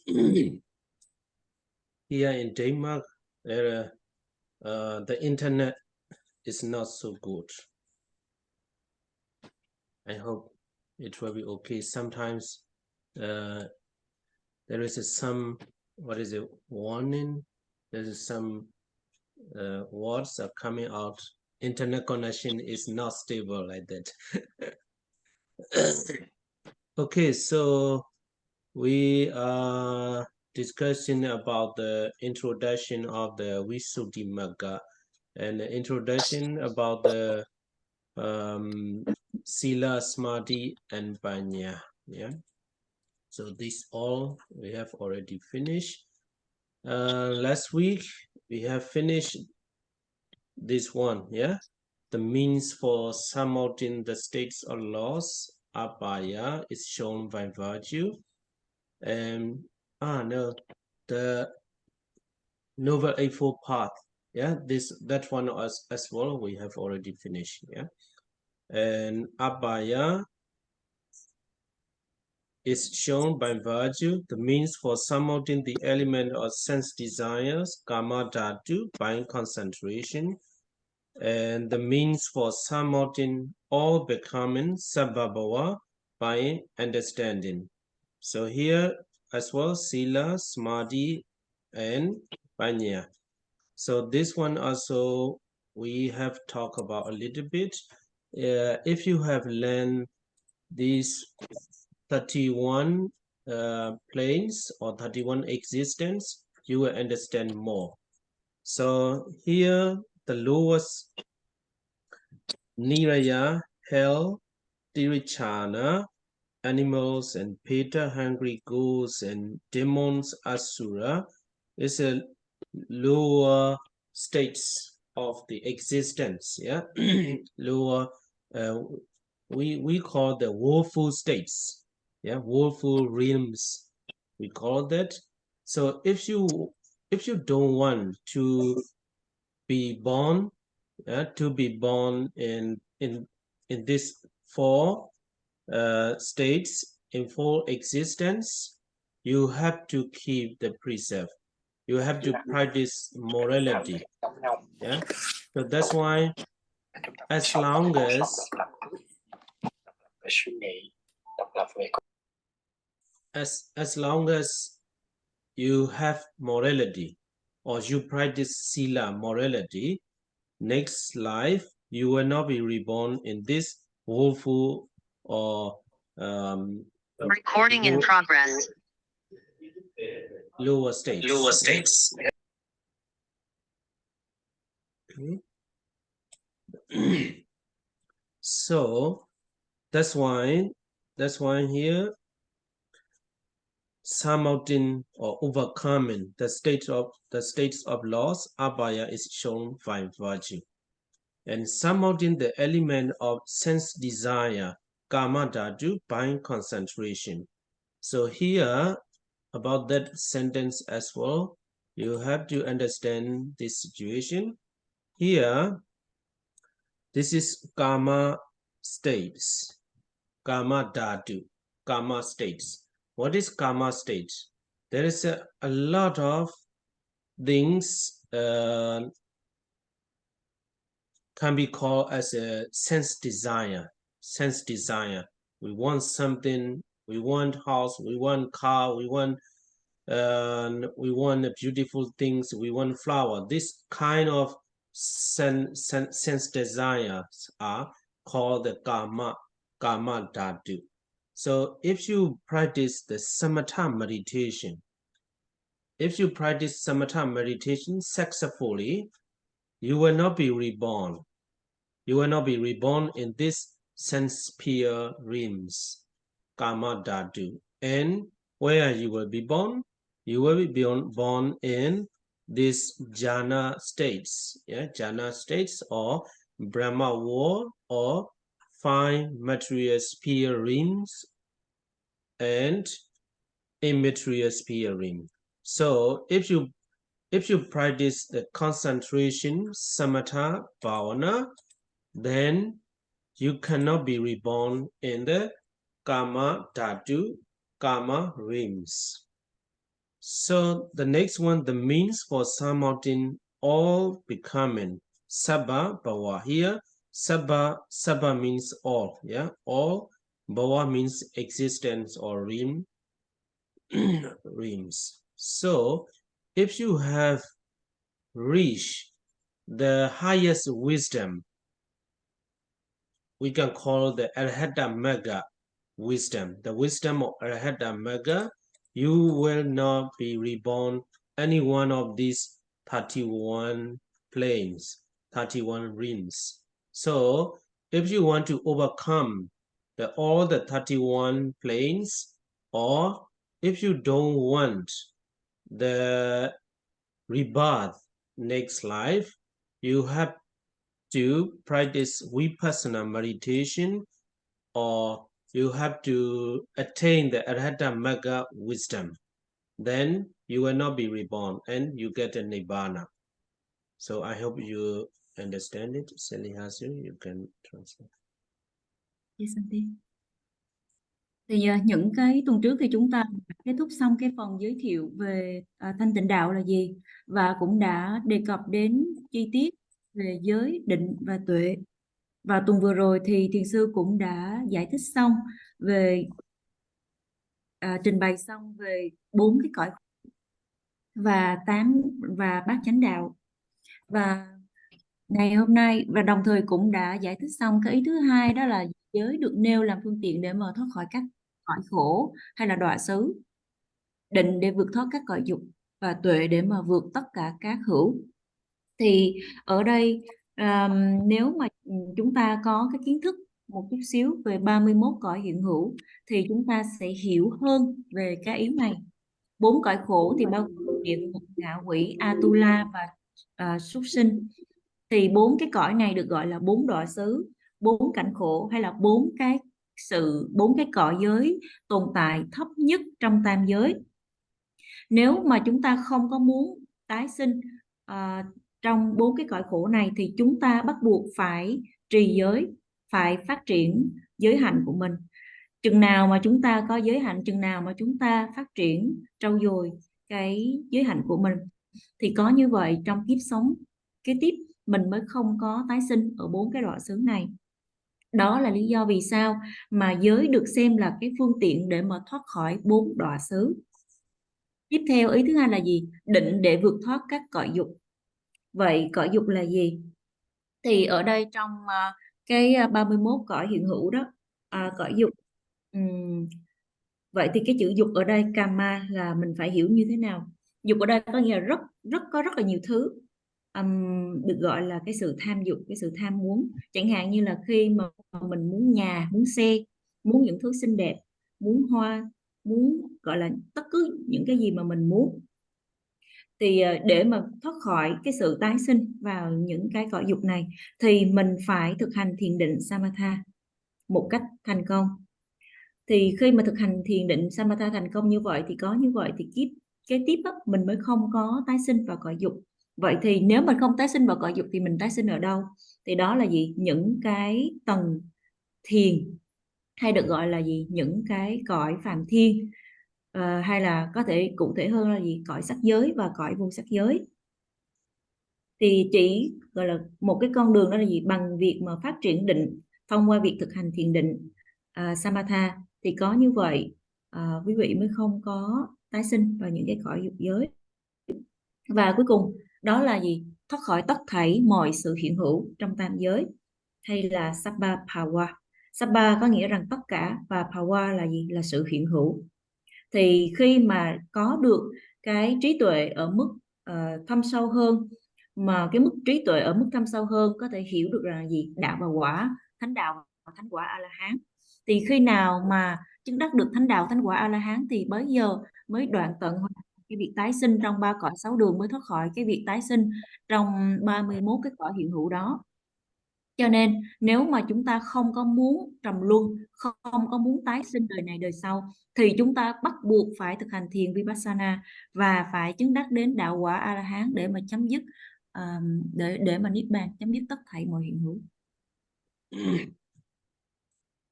Here in Denmark, the internet is not so good. I hope it will be okay. Sometimes there is some, what is it, warning? There is some words are coming out. Internet connection is not stable like that. Okay, so we are discussing about the introduction of the Visuddhimagga and the introduction about the Sila, Samadhi, and Panya. Yeah. So this all we have already finished. Last week we have finished this one. Yeah. The means for surmounting the states of loss, abhaya, is shown by virtue. And no, the Noble Eightfold Path. Yeah, that one as well we have already finished. Yeah. And abhaya is shown by virtue, the means for surmounting the element of sense desires, karma dhatu, by concentration, and the means for surmounting all becoming, sabhabhava, by understanding. So here as well, sila, samadhi, and panya. So this one also we have talked about a little bit. If you have learned these 31 planes or 31 existence, you will understand more. So here the lowest niraya, hell, tirichana, animals and peta, hungry ghouls and demons, asura, is a lower states of the existence. Yeah. Lower, we call the woeful states. Yeah, woeful realms, we call that. So if you don't want to be born, in this four states, in four existence, you have to keep the precept. You have to practice morality. Yeah, so that's why as long as you have morality, or you practice sila, morality, next life you will not be reborn in this woeful or recording in progress, lower states. Okay. So that's why here surmounting or overcoming the states of loss, abhaya, is shown by virtue, and surmounting the element of sense desire, karma dhatu, by concentration. So here about that sentence as well, you have to understand this situation. Here, this is karma states, karma dhatu, karma states. What is karma states? There is a lot of things can be called as a sense desire. Sense desire. We want something. We want house. We want car. We want beautiful things. We want flower. This kind of sense desires are called the karma dhatu. So if you practice the samatha meditation, successfully, you will not be reborn. You will not be reborn in this sense sphere realms, karma dhatu. And where you will be born? You will be born in these jhana states, yeah, jhana states, or Brahma world, or fine material sphere realms, and immaterial sphere realm. So if you practice the concentration, samatha, bhavana, then you cannot be reborn in the karma dhatu, karma realms. So the next one, the means for surmounting all becoming. Sabba, Bawa. Here, Sabba means all, yeah, all. Bawa means existence or realm, realms. So if you have reached the highest wisdom, we can call the Visuddhimagga wisdom. The wisdom of Visuddhimagga, you will not be reborn any one of these 31 planes, 31 realms. So if you want to overcome all the 31 planes, or if you don't want the rebirth next life, you have to practice vipassana meditation, or you have to attain the Visuddhimagga wisdom. Then you will not be reborn and you get a nibbana. So I hope you understand it. Salihasu, you can translate. Yes, thì những cái tuần trước thì chúng ta đã kết thúc xong cái phần giới thiệu về thanh tịnh đạo là gì, và cũng đã đề cập đến chi tiết về giới, định và tuệ. Và tuần vừa rồi thì thiền sư cũng đã giải thích xong về trình bày xong về 4 cái cõi và 8 và bát chánh đạo. Và ngày hôm nay và đồng thời cũng đã giải thích xong cái ý thứ hai, đó là giới được nêu làm phương tiện để mà thoát khỏi các cõi khổ hay là đọa xứ, định để vượt thoát các cõi dục, và tuệ để mà vượt tất cả các hữu. Thì ở đây nếu mà chúng ta có cái kiến thức một chút xíu về 31 cõi hiện hữu thì chúng ta sẽ hiểu hơn về cái ý này. 4 cõi khổ thì bao gồm địa ngục, ngạ quỷ, Atula và súc sinh. Thì 4 cái cõi này được gọi là 4 đọa xứ, 4 cảnh khổ, hay là 4 cái cõi giới tồn tại thấp nhất trong tam giới. Nếu mà chúng ta không có muốn tái sinh trong 4 cái cõi khổ này thì chúng ta bắt buộc phải trì giới, phải phát triển giới hạnh của mình. Chừng nào mà chúng ta có giới hạnh, chừng nào mà chúng ta phát triển trau dồi cái giới hạnh của mình, thì có như vậy trong kiếp sống kế tiếp mình mới không có tái sinh ở 4 cái đọa xứ này. Đó là lý do vì sao mà giới được xem là cái phương tiện để mà thoát khỏi 4 đọa xứ. Tiếp theo ý thứ hai là gì? Định để vượt thoát các cõi dục. Vậy cõi dục là gì? Thì ở đây trong cái 31 cõi hiện hữu đó, cõi dục. Vậy thì cái chữ dục ở đây, kama, là mình phải hiểu như thế nào? Dục ở đây có nghĩa là rất là nhiều thứ, được gọi là cái sự tham dục, cái sự tham muốn. Chẳng hạn như là khi mà mình muốn nhà, muốn xe, muốn những thứ xinh đẹp, muốn hoa, muốn gọi là tất cứ những cái gì mà mình muốn. Thì để mà thoát khỏi cái sự tái sinh vào những cái cõi dục này thì mình phải thực hành thiền định samatha một cách thành công. Thì khi mà thực hành thiền định samatha thành công như vậy thì kiếp kế tiếp mình mới không có tái sinh vào cõi dục. Vậy thì nếu mình không tái sinh vào cõi dục thì mình tái sinh ở đâu? Thì đó là gì? Những cái tầng thiền, hay được gọi là gì? Những cái cõi phàm thiên, hay là có thể cụ thể hơn là gì? Cõi sắc giới và cõi vô sắc giới. Thì chỉ gọi là một cái con đường, đó là gì? Bằng việc mà phát triển định thông qua việc thực hành thiền định samatha, thì có như vậy quý vị mới không có tái sinh vào những cái cõi dục giới. Và cuối cùng đó là gì? Thoát khỏi tất thảy mọi sự hiện hữu trong tam giới, hay là sabba bhava. Sabba có nghĩa rằng tất cả, và bhava là gì? Là sự hiện hữu. Thì khi mà có được cái trí tuệ ở mức thâm sâu hơn, mà cái mức trí tuệ ở mức thâm sâu hơn có thể hiểu được là gì? Đạo và quả, thánh đạo và thánh quả A-la-hán. Thì khi nào mà chứng đắc được thánh đạo, thánh quả A-la-hán thì bấy giờ mới đoạn tận cái việc tái sinh trong 3 cõi 6 đường, mới thoát khỏi cái việc tái sinh trong 31 cái cõi hiện hữu đó. Cho nên nếu mà chúng ta không có muốn trầm luân, không có muốn tái sinh đời này đời sau, thì chúng ta bắt buộc phải thực hành thiền vipassana và phải chứng đắc đến đạo quả A-la-hán để mà chấm dứt để mà niết bàn, chấm dứt tất thảy mọi hiện hữu.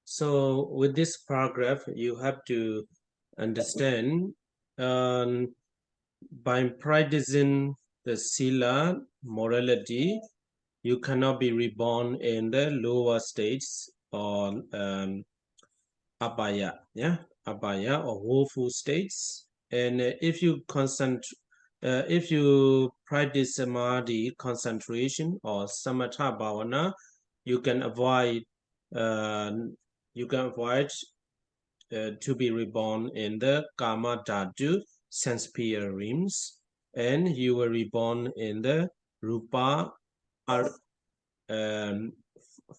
So with this paragraph, you have to understand by practicing the sila morality, you cannot be reborn in the lower states or abaya, yeah, abaya or woeful states. And if you practice samadhi concentration or samatha bhavana, you can avoid uh, to be reborn in the Kama Dhatu sense sphere realms, and you were reborn in the Rupa um,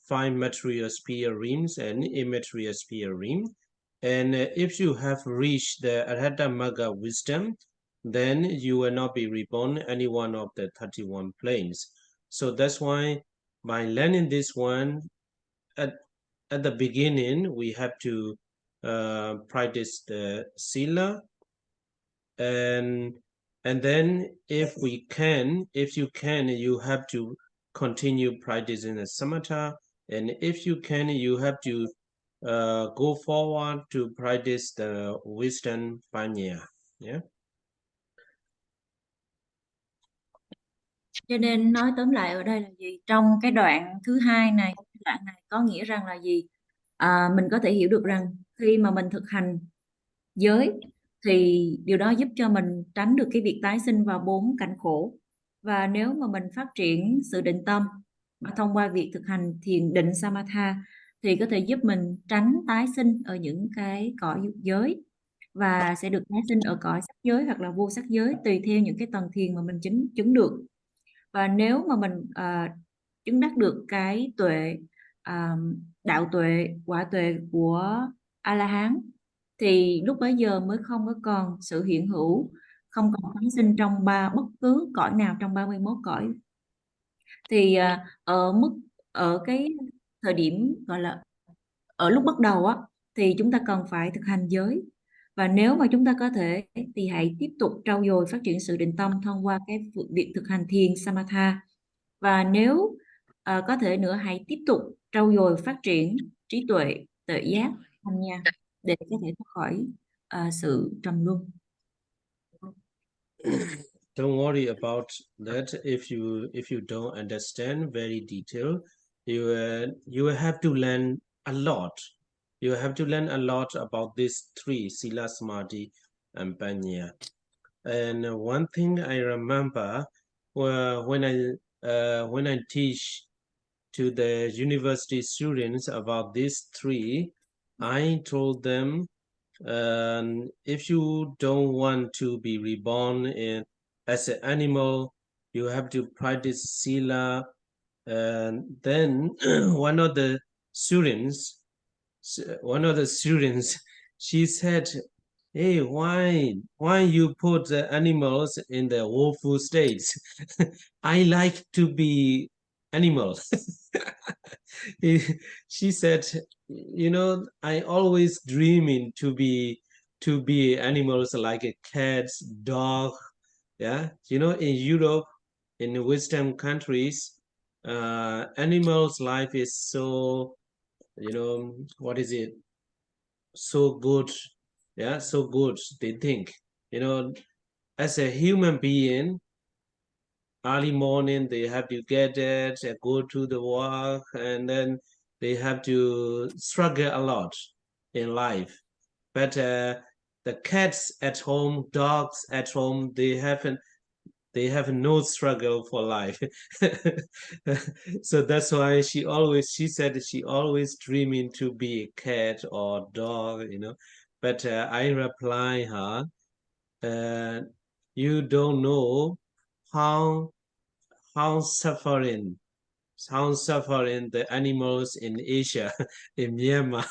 five material sphere realms and immaterial sphere realm. And if you have reached the Arhatamaga wisdom, then you will not be reborn any one of the 31 planes. So that's why by learning this one, at the beginning, we have to practice the sila, and then if you can, you have to continue practicing the samatha, and if you can, you have to go forward to practice the wisdom panya. Yeah. Cho nên nói tóm lại ở đây là gì? Trong cái đoạn thứ hai này, đoạn này có nghĩa rằng là gì? Mình có thể hiểu được rằng khi mà mình thực hành giới thì điều đó giúp cho mình tránh được cái việc tái sinh vào 4 cảnh khổ. Và nếu mà mình phát triển sự định tâm thông qua việc thực hành thiền định samatha thì có thể giúp mình tránh tái sinh ở những cái cõi dục giới và sẽ được tái sinh ở cõi sắc giới hoặc là vô sắc giới tùy theo những cái tầng thiền mà mình chứng được. Và nếu mà mình chứng đắc được cái tuệ đạo tuệ, quả tuệ của A-la-hán thì lúc bấy giờ mới không có còn sự hiện hữu, không còn tái sinh trong bất cứ cõi nào trong 31 cõi. Thì ở cái thời điểm gọi là ở lúc bắt đầu á thì chúng ta cần phải thực hành giới, và nếu mà chúng ta có thể thì hãy tiếp tục trau dồi phát triển sự định tâm thông qua cái việc thực hành thiền samatha. Và nếu có thể nữa, hãy tiếp tục trau dồi phát triển trí tuệ, tuệ giác, thanh nha để có thể thoát khỏi sự trầm luân. Don't worry about that. If you don't understand very detailed, you will have to learn a lot. You have to learn a lot about these three: sila, samadhi, and panya. And one thing I remember, when I teach to the university students about these three, I told them, if you don't want to be reborn as an animal, you have to practice sila. And then one of the students, she said, "Hey, why you put the animals in the woeful states? I like to be animals." She said, I always dreaming to be animals like a cat, dog. Yeah, in Europe, in the Western countries, animals' life is so, what is it? So good. Yeah, so good. They think, as a human being, early morning they have to get it, go to the work, and then they have to struggle a lot in life. But the cats at home, dogs at home, they have no struggle for life. So that's why she said she always dreaming to be a cat or dog, but I reply her, you don't know how how suffering the animals in Asia, in Myanmar.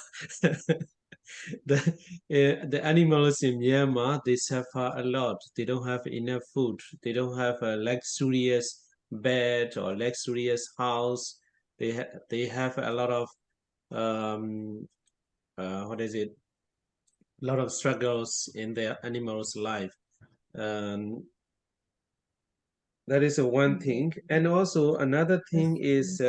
The animals in Myanmar, they suffer a lot. They don't have enough food. They don't have a luxurious bed or luxurious house. They have a lot of what is it? A lot of struggles in their animals' life. That is one thing. And also another thing is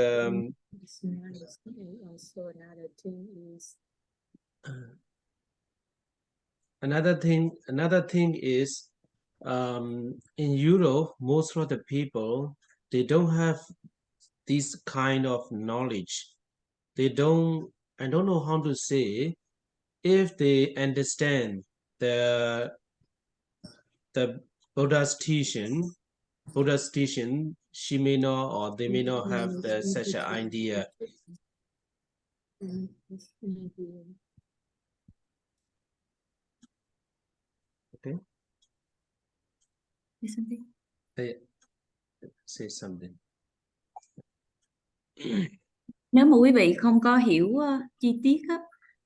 another thing is In Europe, most of the people, they don't have this kind of knowledge. They don't, I don't know how to say, if they understand the Buddha's teaching, she may not or they may not have such an idea. Okay. Say something. Nếu mà quý vị không có hiểu chi tiết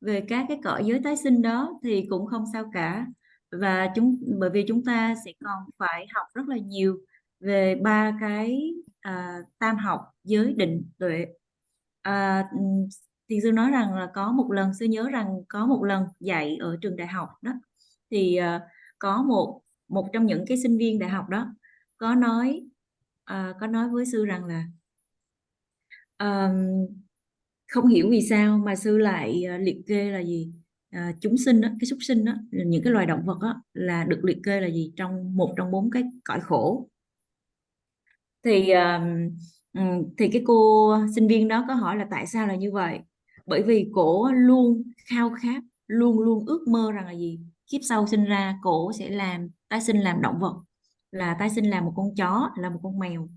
về các cái cõi giới tái sinh đó thì cũng không sao cả, và bởi vì chúng ta sẽ còn phải học rất là nhiều về ba cái tam học: giới, định, tuệ. Thiền sư nói rằng là có một lần, sư nhớ rằng có một lần dạy ở trường đại học đó, thì có một trong những cái sinh viên đại học đó có nói với sư rằng là không hiểu vì sao mà sư lại liệt kê là gì, chúng sinh đó, cái súc sinh đó, những cái loài động vật đó, là được liệt kê là gì trong một trong 4 cái cõi khổ. Thì cái cô sinh viên đó có hỏi là tại sao là như vậy, bởi vì cổ luôn khao khát, luôn luôn ước mơ rằng là gì, kiếp sau sinh ra cổ sẽ tái sinh làm động vật, là tái sinh làm một con chó, là một con mèo.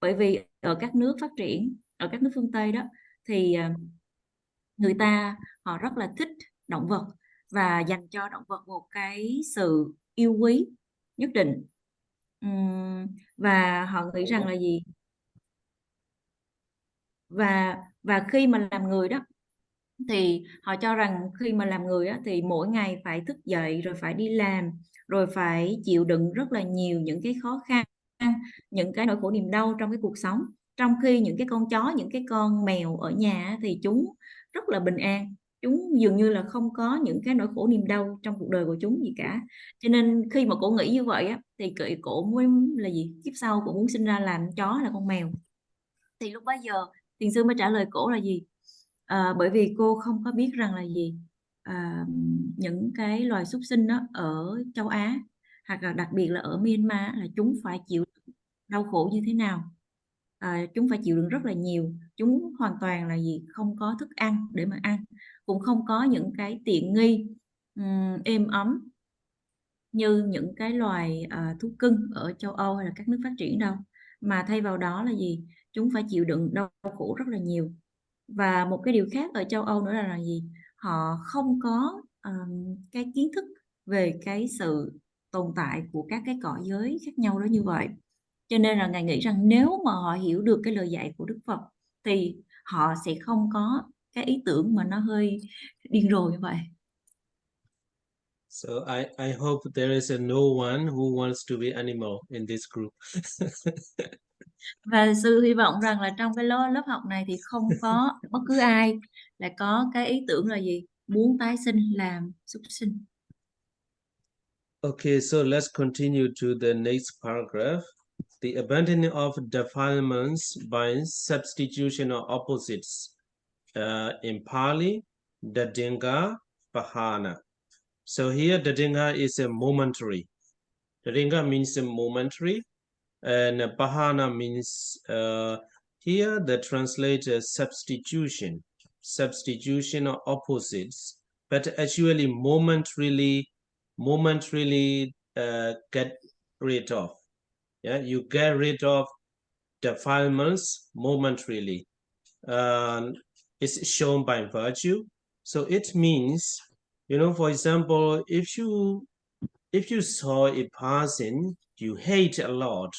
Bởi vì ở các nước phát triển, ở các nước phương Tây đó, thì người ta họ rất là thích động vật và dành cho động vật một cái sự yêu quý nhất định. Và họ nghĩ rằng là gì, và khi mà làm người đó thì họ cho rằng khi mà làm người á, thì mỗi ngày phải thức dậy rồi phải đi làm, rồi phải chịu đựng rất là nhiều những cái khó khăn, những cái nỗi khổ niềm đau trong cái cuộc sống. Trong khi những cái con chó, những cái con mèo ở nhà thì chúng rất là bình an, chúng dường như là không có những cái nỗi khổ niềm đau trong cuộc đời của chúng gì cả. Cho nên khi mà cổ nghĩ như vậy á, thì cổ mới là gì, kiếp sau cổ muốn sinh ra làm chó, là con mèo. Thì lúc bấy giờ thiền sư mới trả lời cổ là gì, bởi vì cô không có biết rằng là gì, những cái loài súc sinh đó ở châu Á, hoặc là đặc biệt là ở Myanmar, là chúng phải chịu đau khổ như thế nào. Chúng phải chịu đựng rất là nhiều, chúng hoàn toàn là gì, không có thức ăn để mà ăn, cũng không có những cái tiện nghi êm ấm như những cái loài thú cưng ở châu Âu hay là các nước phát triển đâu, mà thay vào đó là gì, chúng phải chịu đựng đau khổ rất là nhiều. Và một cái điều khác ở châu Âu nữa là gì, họ không có cái kiến thức về cái sự tồn tại của các cái cõi giới khác nhau đó như vậy. Cho nên là Ngài nghĩ rằng nếu mà họ hiểu được cái lời dạy của Đức Phật thì họ sẽ không có cái ý tưởng mà nó hơi điên rồ như vậy. So I hope there is no one who wants to be animal in this group. Và sư hy vọng rằng là trong cái lớp học này thì không có bất cứ ai là có cái ý tưởng là gì, muốn tái sinh làm súc sinh. Okay, so let's continue to the next paragraph. The abandoning of defilements by substitution of opposites. In Pali, Dadinga Bahana. So here Dadinga is a momentary. Dadinga means a momentary, and Bahana means here the translator substitution of opposites, but actually momentarily get rid of. Yeah, you get rid of defilements momentarily. It's shown by virtue. So it means, for example, if you saw a person you hate a lot,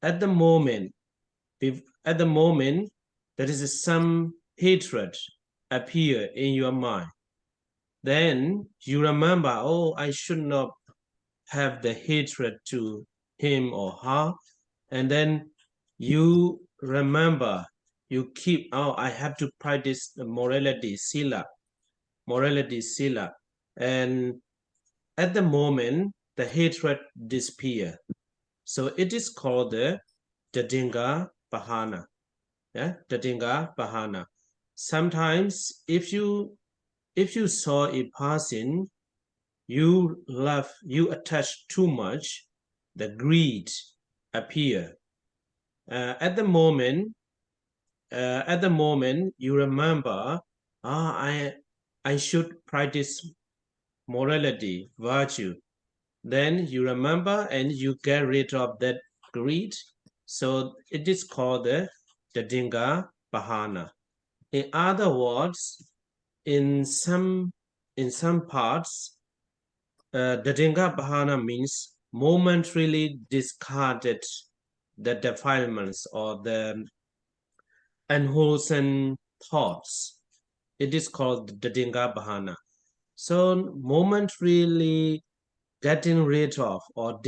at the moment there is some hatred appear in your mind, then you remember, oh, I should not have the hatred to him or her, and then you remember, you keep, oh, I have to practice the morality sila, and at the moment the hatred disappear. So it is called the Dadinga Bahana. Yeah, Dadinga Bahana. Sometimes if you saw a person you attach too much, the greed appear. At the moment, you remember, I should practice morality, virtue. Then you remember and you get rid of that greed. So it is called the Dadinga Bahana. In other words, in some parts, Dadinga Bahana means momentarily discarded the defilements or the unwholesome thoughts. It is called Dadinga Bahana. So momentarily getting rid of or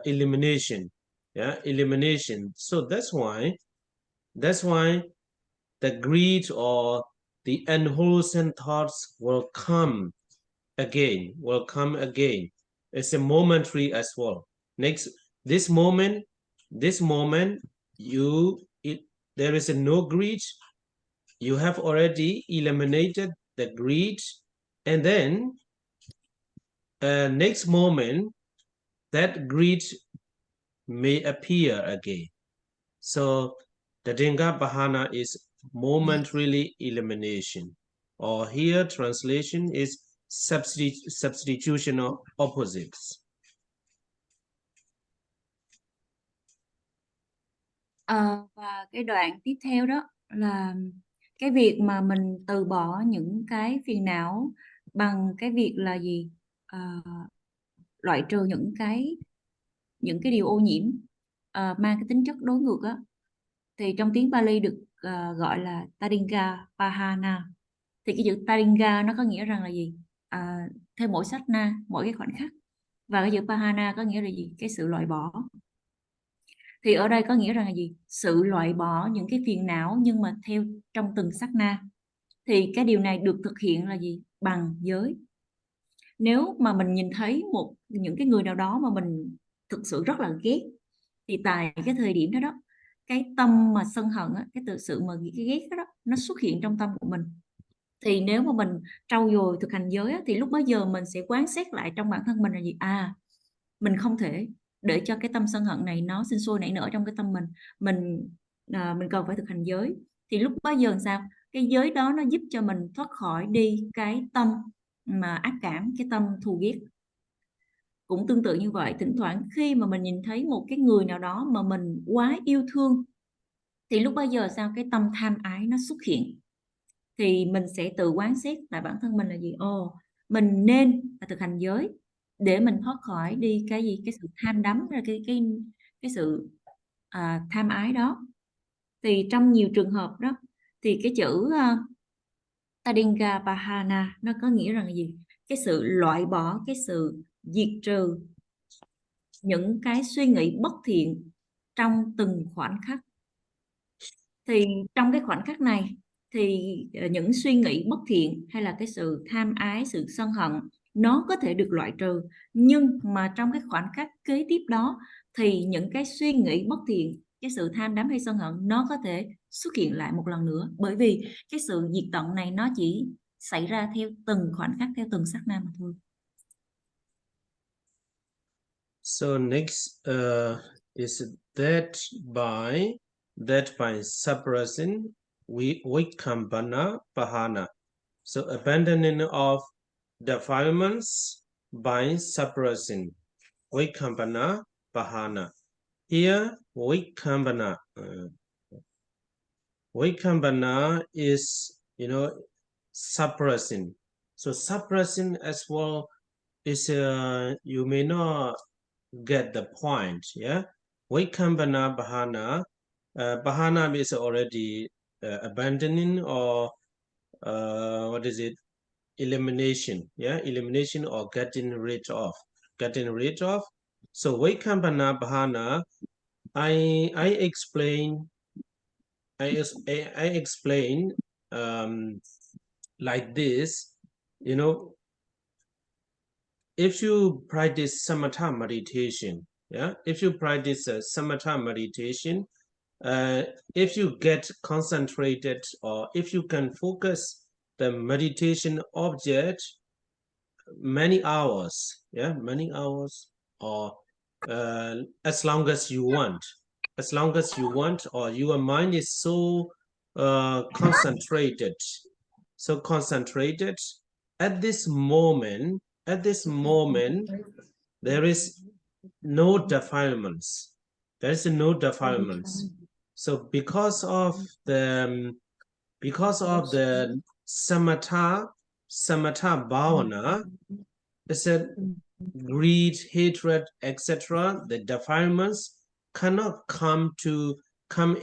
elimination, elimination. So that's why the greed or the unwholesome thoughts will come again. It's a momentary as well. Next, this moment, there is no greed. You have already eliminated the greed, and then next moment, that greed may appear again. So the Dinga Bahana is momentarily elimination, or here translation is substitution of opposites. Và cái đoạn tiếp theo đó là cái việc mà mình từ bỏ những cái phiền não bằng cái việc là gì? Loại trừ những cái điều ô nhiễm mang cái tính chất đối ngược á, thì trong tiếng Pali được gọi là Tadinga Pahana. Thì cái chữ Tadinga nó có nghĩa rằng là gì? Theo mỗi sát na, mỗi cái khoảnh khắc. Và cái chữ Pahana có nghĩa là gì? Cái sự loại bỏ. Thì ở đây có nghĩa rằng là gì? Sự loại bỏ những cái phiền não nhưng mà theo trong từng sát na. Thì cái điều này được thực hiện là gì? Bằng giới. Nếu mà mình nhìn thấy những cái người nào đó mà mình thực sự rất là ghét, thì tại cái thời điểm đó cái tâm mà sân hận á, cái tự sự mà cái ghét đó nó xuất hiện trong tâm của mình. Thì nếu mà mình trau dồi thực hành giới á, thì lúc bấy giờ mình sẽ quán xét lại trong bản thân mình là gì? Mình không thể để cho cái tâm sân hận này nó sinh sôi nảy nở trong cái tâm mình. Mình cần phải thực hành giới. Thì lúc bấy giờ sao? Cái giới đó nó giúp cho mình thoát khỏi đi cái tâm mà ác cảm, cái tâm thù ghét. Cũng tương tự như vậy, thỉnh thoảng khi mà mình nhìn thấy một cái người nào đó mà mình quá yêu thương, thì lúc bấy giờ sao? Cái tâm tham ái nó xuất hiện. Thì mình sẽ tự quán xét lại bản thân mình là gì? Mình nên thực hành giới để mình thoát khỏi đi cái gì? Cái sự tham đắm, cái sự tham ái đó. Thì trong nhiều trường hợp đó, thì cái chữ Tadinga Bahana nó có nghĩa rằng là gì? Cái sự loại bỏ, cái sự diệt trừ những cái suy nghĩ bất thiện trong từng khoảnh khắc. Thì trong cái khoảnh khắc này thì những suy nghĩ bất thiện hay là cái sự tham ái, sự sân hận nó có thể được loại trừ, nhưng mà trong cái khoảnh khắc kế tiếp đó thì những cái suy nghĩ bất thiện, cái sự tham đắm hay sân hận nó có thể xuất hiện lại một lần nữa, bởi vì cái sự diệt tận này nó chỉ xảy ra theo từng khoảnh khắc, theo từng sát na mà thôi. So next is that by suppressing Vikambana Bahana. So abandoning of defilements by suppressing Vikambana Bahana. Here Vikambana is suppressing. So suppressing as well is you may not get the point. Yeah, Vikambana Bahana. Bahana is already abandoning or what is it? Elimination. Yeah, elimination or getting rid of. So Vikambana Bahana, I explain like this. If you practice samatha meditation, if you get concentrated, or if you can focus the meditation object many hours, or as long as you want. As long as you want, or your mind is so concentrated. So concentrated at this moment, there is no defilements. There is no defilements. So because of the samatha bhavana, is that greed, hatred, etc., the defilements cannot come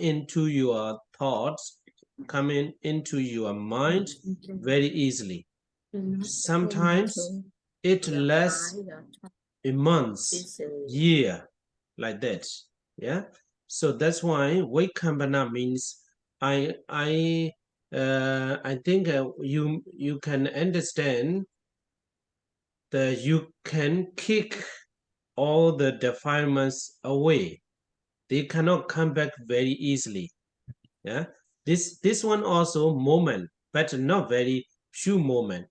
into your thoughts, into your mind very easily. Sometimes it lasts a month, year, like that. Yeah. So that's why Vaikambana means I think you can understand that you can kick all the defilements away. They cannot come back very easily. Yeah. This one also moment, but not very few moment.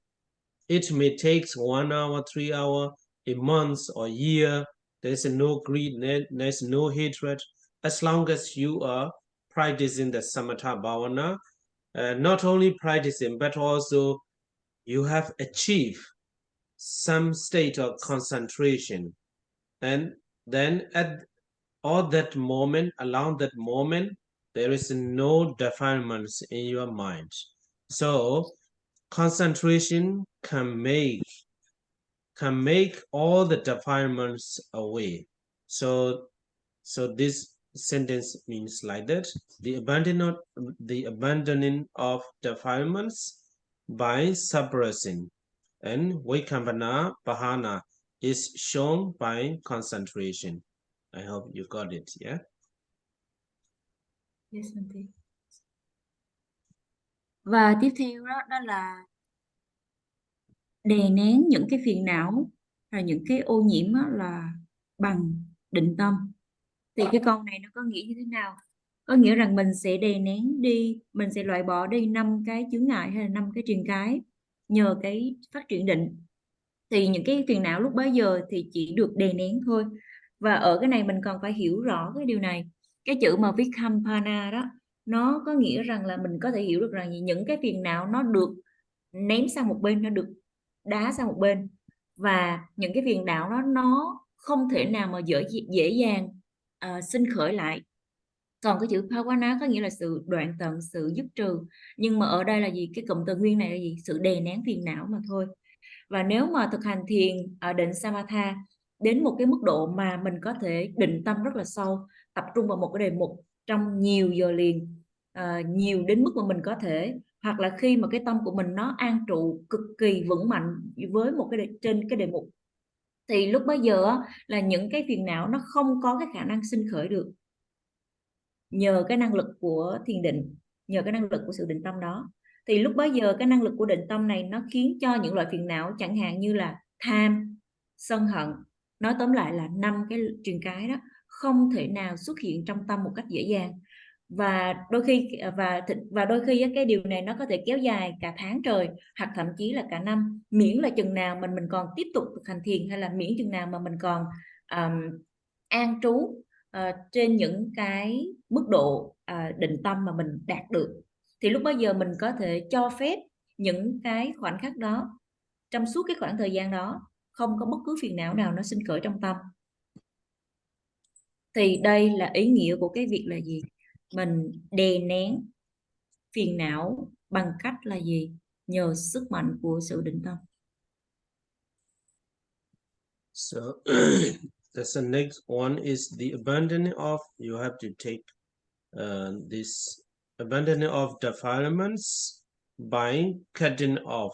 It may take 1 hour, 3 hour, a month or year. There's no greed, there's no hatred. As long as you are practicing the samatha bhavana, not only practicing, but also you have achieved some state of concentration. And then at all that moment, around that moment, there is no defilements in your mind. So concentration can make all the defilements away. So this sentence means like that: the abandoning of defilements by suppressing, and Vaikambana Bahana is shown by concentration. I hope you got it. Yeah. Yes, và tiếp theo đó là đè nén những cái phiền não và những cái ô nhiễm là bằng định tâm. Thì cái câu này nó có nghĩa như thế nào? Có nghĩa rằng mình sẽ đè nén đi, mình sẽ loại bỏ đi 5 cái chướng ngại hay là 5 cái triền cái nhờ cái phát triển định. Thì những cái phiền não lúc bấy giờ thì chỉ được đè nén thôi. Và ở cái này mình còn phải hiểu rõ cái điều này. Cái chữ mà Visuddhimagga đó, nó có nghĩa rằng là mình có thể hiểu được rằng những cái phiền não nó được ném sang một bên, nó được đá sang một bên, và những cái phiền não đó nó không thể nào mà dễ dàng sinh khởi lại. Còn cái chữ Bhavana có nghĩa là sự đoạn tận, sự dứt trừ, nhưng mà ở đây là gì? Cái cụm từ nguyên này là gì? Sự đè nén phiền não mà thôi. Và nếu mà thực hành thiền ở định Samatha đến một cái mức độ mà mình có thể định tâm rất là sâu, tập trung vào một cái đề mục trong nhiều giờ liền, nhiều đến mức mà mình có thể, hoặc là khi mà cái tâm của mình nó an trụ cực kỳ vững mạnh với một cái trên cái đề mục, thì lúc bấy giờ là những cái phiền não nó không có cái khả năng sinh khởi được, nhờ cái năng lực của thiền định, nhờ cái năng lực của sự định tâm đó. Thì lúc bấy giờ cái năng lực của định tâm này nó khiến cho những loại phiền não chẳng hạn như là tham, sân hận, nói tóm lại là 5 cái triền cái đó không thể nào xuất hiện trong tâm một cách dễ dàng. Và đôi khi cái điều này nó có thể kéo dài cả tháng trời hoặc thậm chí là cả năm, miễn là chừng nào mình còn tiếp tục thực hành thiền, hay là miễn chừng nào mà mình còn an trú trên những cái mức độ định tâm mà mình đạt được, thì lúc bấy giờ mình có thể cho phép những cái khoảnh khắc đó, trong suốt cái khoảng thời gian đó không có bất cứ phiền não nào nó sinh khởi trong tâm. Thì đây là ý nghĩa của cái việc là gì? Mình đè nén phiền não bằng cách là gì? Nhờ sức mạnh của sự định tâm. So that's the next one is the abandoning of, you have to take this abandoning of defilements by cutting off.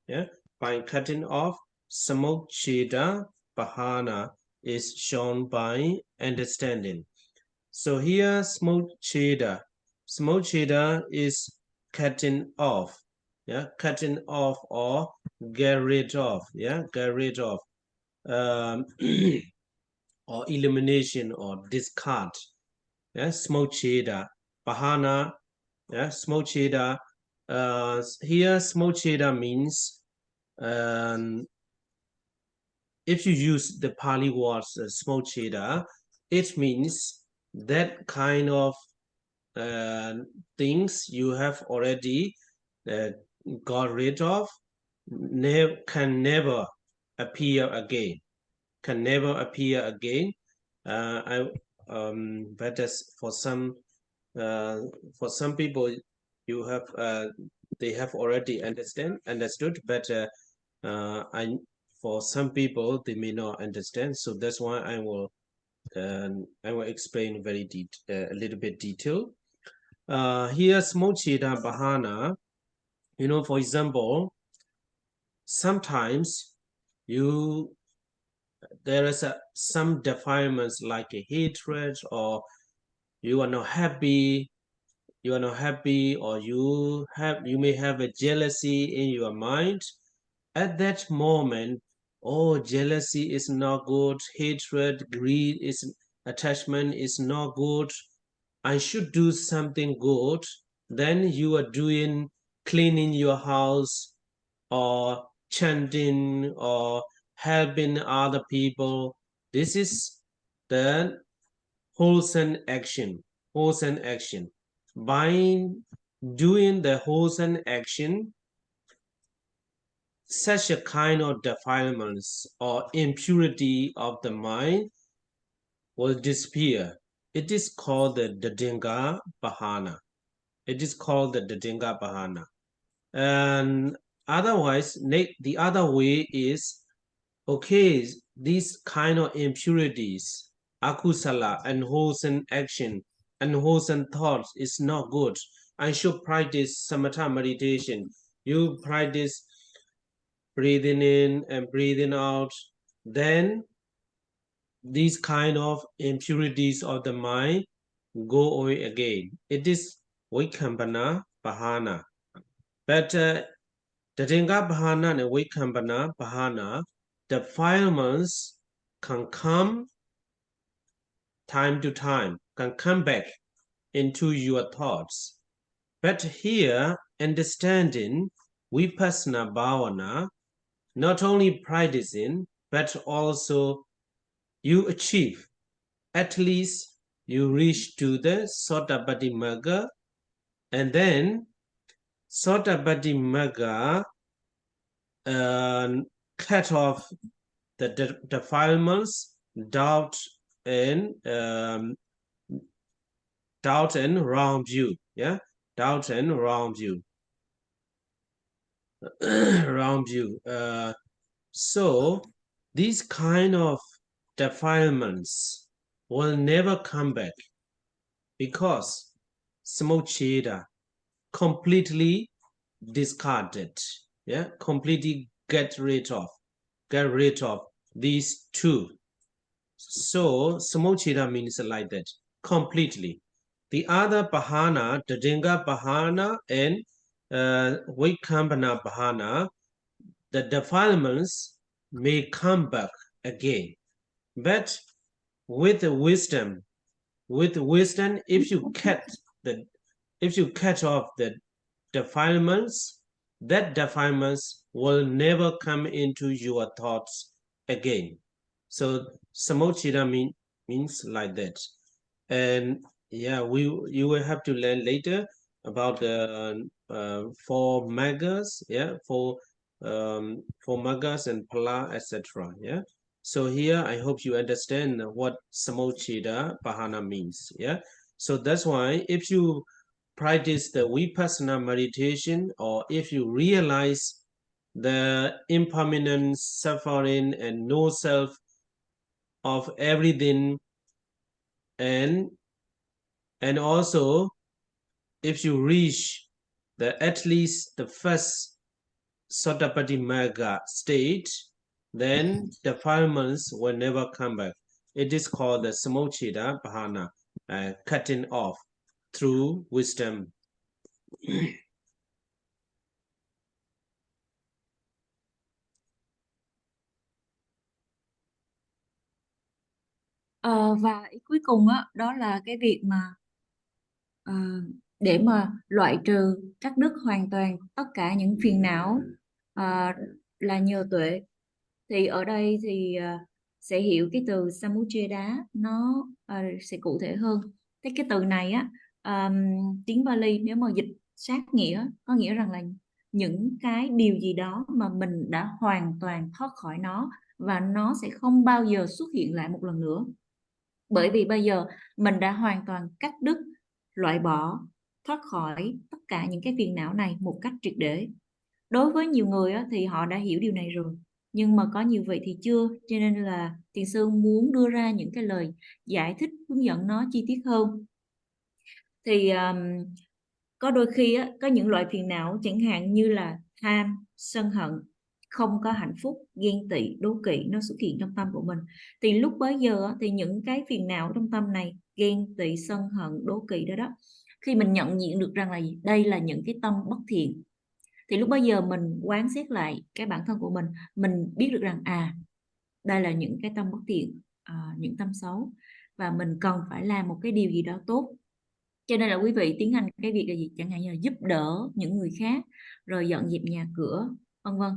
Yeah, by cutting off samocheda bahana is shown by understanding. So here samocheda is cutting off. Yeah, cutting off or get rid of. Yeah, get rid of. Or elimination or discard. Yeah, smocheda bahana. Yeah, smocheda. Here smocheda means if you use the Pali word smocheda, it means that kind of things you have already got rid of can never appear again. Can never appear again. But as for some people, you have they have already understood, but for some people they may not understand. So that's why I will explain very a little bit detail. Here, Smochida Bahana, for example, sometimes there is some defilements like a hatred, or you are not happy, or you may have a jealousy in your mind. At that moment, jealousy is not good, hatred, greed, attachment is not good. I should do something good. Then you are cleaning your house, or chanting, or helping other people. This is the wholesome action. By doing the wholesome action, such a kind of defilements or impurity of the mind will disappear. It is called the Dadinga Bahana. And otherwise, the other way is, okay, these kind of impurities, akusala, unwholesome action, unwholesome thoughts is not good. I should practice samatha meditation. You practice breathing in and breathing out. Then these kind of impurities of the mind go away again. It is Vaikambana Bahana. But Dadinga Bahana and Vaikambana Bahana, defilements can come time to time, can come back into your thoughts. But here, understanding Vipassana Bhavana, not only practicing, but also you achieve, at least you reach to the Sotabhadimagga, and then Sotabhadimagga cut off the defilements, doubt and wrong view. Doubt and wrong view. Wrong view. So these kind of defilements will never come back, because Samocheda completely discarded. Completely get rid of these two. So Samocheda means like that, completely. The other Bahana, Dadinga Bahana and Vaikambana Bahana, the defilements may come back again. But with wisdom, if you cut off the defilements, that defilements will never come into your thoughts again. So Samocheda means like that. And yeah, you will have to learn later about the four maggas, for maggas and pala, etc. So here I hope you understand what Samocheda Bahana means. So that's why if you practice the Vipassana meditation, or if you realize the impermanence, suffering, and no self of everything, and also if you reach at least the first Sotabhadimagga state, then defilements will never come back. It is called the Samocheda Bahana, cutting off through wisdom. Và ý cuối cùng đó là cái việc mà để mà loại trừ, cắt đứt hoàn toàn tất cả những phiền não là nhờ tuệ. Thì ở đây thì sẽ hiểu cái từ Samucheda nó sẽ cụ thể hơn. Thế cái từ này á, tiếng Pali nếu mà dịch sát nghĩa có nghĩa rằng là những cái điều gì đó mà mình đã hoàn toàn thoát khỏi nó và nó sẽ không bao giờ xuất hiện lại một lần nữa. Bởi vì bây giờ mình đã hoàn toàn cắt đứt, loại bỏ, thoát khỏi tất cả những cái phiền não này một cách triệt để. Đối với nhiều người á, thì họ đã hiểu điều này rồi, nhưng mà có nhiều vị thì chưa, cho nên là thiền sư muốn đưa ra những cái lời giải thích hướng dẫn nó chi tiết hơn. Thì có đôi khi á, có những loại phiền não chẳng hạn như là tham, sân hận, không có hạnh phúc, ghen tị, đố kỵ nó xuất hiện trong tâm của mình. Thì lúc bấy giờ á, thì những cái phiền não trong tâm này, ghen tị, sân hận, đố kỵ đó khi mình nhận diện được rằng là đây là những cái tâm bất thiện, thì lúc bấy giờ mình quán xét lại cái bản thân của mình biết được rằng đây là những cái tâm bất thiện, những tâm xấu, và mình cần phải làm một cái điều gì đó tốt. Cho nên là quý vị tiến hành cái việc là gì, chẳng hạn như là giúp đỡ những người khác, rồi dọn dẹp nhà cửa, vân vân,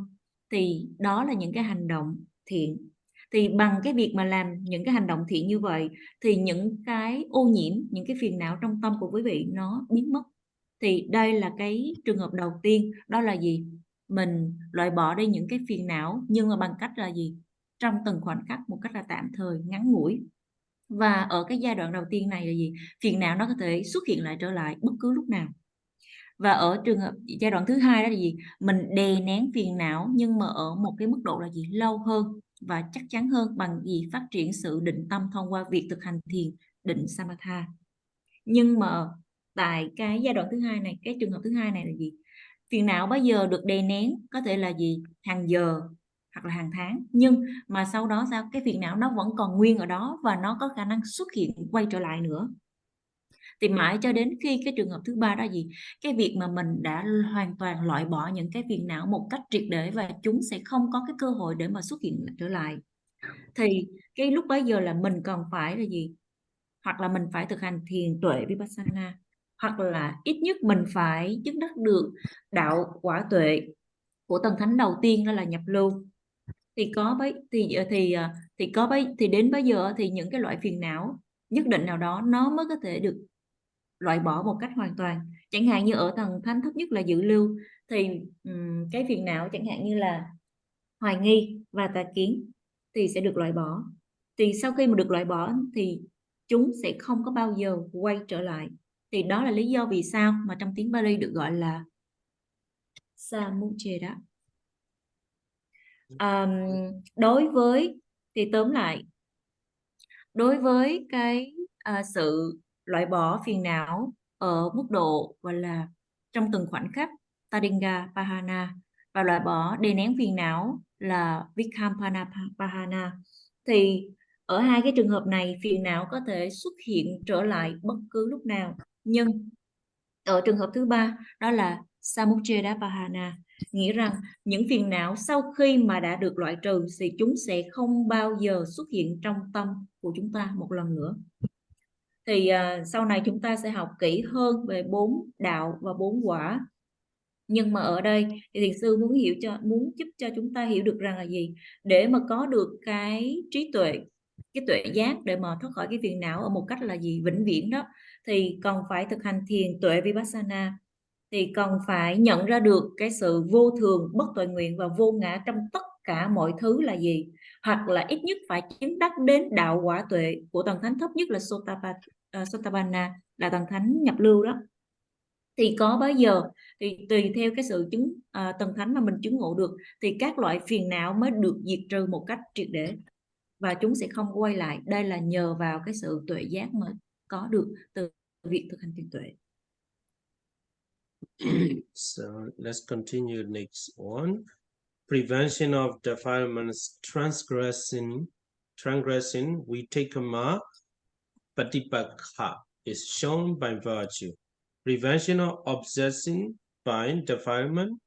thì đó là những cái hành động thiện. Thì bằng cái việc mà làm những cái hành động thiện như vậy thì những cái ô nhiễm, những cái phiền não trong tâm của quý vị nó biến mất. Thì đây là cái trường hợp đầu tiên, đó là gì, mình loại bỏ đi những cái phiền não, nhưng mà bằng cách là gì, trong từng khoảnh khắc, một cách là tạm thời, ngắn ngủi. Và ở cái giai đoạn đầu tiên này là gì, phiền não nó có thể xuất hiện lại trở lại bất cứ lúc nào. Và ở trường hợp giai đoạn thứ hai đó là gì, mình đè nén phiền não nhưng mà ở một cái mức độ là gì, lâu hơn và chắc chắn hơn, bằng gì, phát triển sự định tâm thông qua việc thực hành thiền định Samatha. Nhưng mà tại cái giai đoạn thứ hai này, cái trường hợp thứ hai này là gì, phiền não bây giờ được đè nén có thể là gì, hàng giờ hoặc là hàng tháng, nhưng mà sau đó sao, cái phiền não nó vẫn còn nguyên ở đó và nó có khả năng xuất hiện quay trở lại nữa. Thì mãi cho đến khi cái trường hợp thứ ba đó gì, cái việc mà mình đã hoàn toàn loại bỏ những cái phiền não một cách triệt để và chúng sẽ không có cái cơ hội để mà xuất hiện trở lại, thì cái lúc bấy giờ là mình cần phải là gì, hoặc là mình phải thực hành thiền tuệ Vipassana, hoặc là ít nhất mình phải chứng đắc được đạo quả tuệ của tầng thánh đầu tiên, đó là nhập lưu. Thì có bấy thì đến bây giờ thì những cái loại phiền não nhất định nào đó nó mới có thể được loại bỏ một cách hoàn toàn. Chẳng hạn như ở tầng thánh thấp nhất là dự lưu, thì cái phiền não chẳng hạn như là hoài nghi và tà kiến thì sẽ được loại bỏ. Thì sau khi mà được loại bỏ thì chúng sẽ không có bao giờ quay trở lại. Thì đó là lý do vì sao mà trong tiếng Pali được gọi là Samucheda. Đối với, thì tóm lại, đối với cái sự loại bỏ phiền não ở mức độ gọi là trong từng khoảnh khắc, Tadinga Pahana, và loại bỏ đè nén phiền não là Vikhampana Pahana, thì ở hai cái trường hợp này phiền não có thể xuất hiện trở lại bất cứ lúc nào. Nhưng ở trường hợp thứ ba, đó là Samucheda Pahana, nghĩa rằng những phiền não sau khi mà đã được loại trừ thì chúng sẽ không bao giờ xuất hiện trong tâm của chúng ta một lần nữa. Thì sau này chúng ta sẽ học kỹ hơn về 4 đạo và 4 quả. Nhưng mà ở đây thì thiền sư muốn giúp cho chúng ta hiểu được rằng là gì, để mà có được cái trí tuệ, cái tuệ giác để mà thoát khỏi cái phiền não ở một cách là gì, vĩnh viễn đó, thì cần phải thực hành thiền tuệ Vipassana, thì cần phải nhận ra được cái sự vô thường, bất tội nguyện và vô ngã trong tất cả mọi thứ là gì, hoặc là ít nhất phải chứng đắc đến đạo quả tuệ của tầng thánh thấp nhất là Sotapanna, là tầng thánh nhập lưu đó. Thì có bao giờ thì tùy theo cái sự tầng thánh mà mình chứng ngộ được thì các loại phiền não mới được diệt trừ một cách triệt để và chúng sẽ không quay lại. Đây là nhờ vào cái sự tuệ giác mới có được từ việc thực hành thiền tuệ. So let's continue next one. Prevention of defilements, transgression, Vitakama Patipakha is shown by virtue. Prevention of obsession by defilement